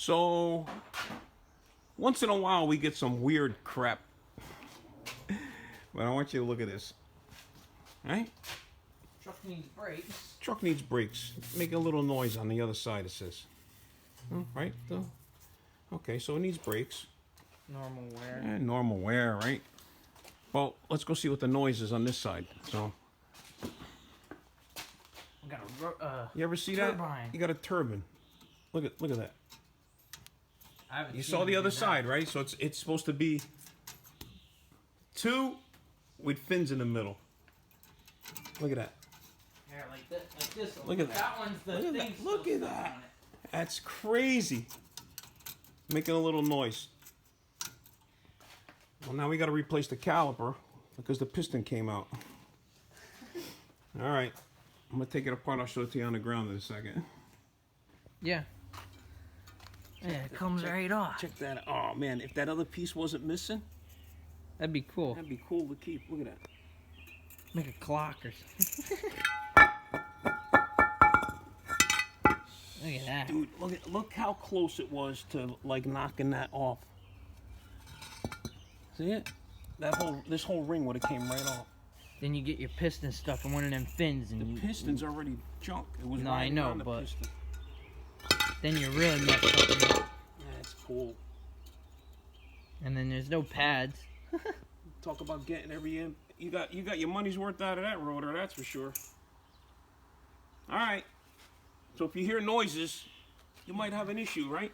So, once in a while we get some weird crap. But I want you to look at this. Right? Truck needs brakes. Truck needs brakes. Make a little noise on the other side, it says. Right? Okay, so it needs brakes. Normal wear. Normal wear, right? Well, let's go see what the noise is on this side. So, We got a you ever see turbine. that? You got a turbine. Look at that. I haven't You seen saw the him other do that. side, right? So it's supposed to be two with fins in the middle. Look at that. Yeah, like this. Look at that. That one's the Look at thing. that. Look still at stuck that. on it. That's crazy. Making a little noise. Well, now we got to replace the caliper because the piston came out. All right. I'm going to take it apart. I'll show it to you on the ground in a second. Yeah. Yeah, it comes right off. Check that out. Oh, man. If that other piece wasn't missing, That'd be cool. that'd be cool to keep. Look at that. Make a clock or something. Look at that. Dude, look how close it was to like knocking that off. See it? This whole ring would have came right off. Then you get your piston stuck in one of them fins, and The piston's already junk. It was No, right I know, around the but- piston. then you're really messed up. That's cool. And then there's no pads. Talk about getting every in. You got your money's worth out of that rotor, that's for sure. All right. So if you hear noises, you might have an issue, right?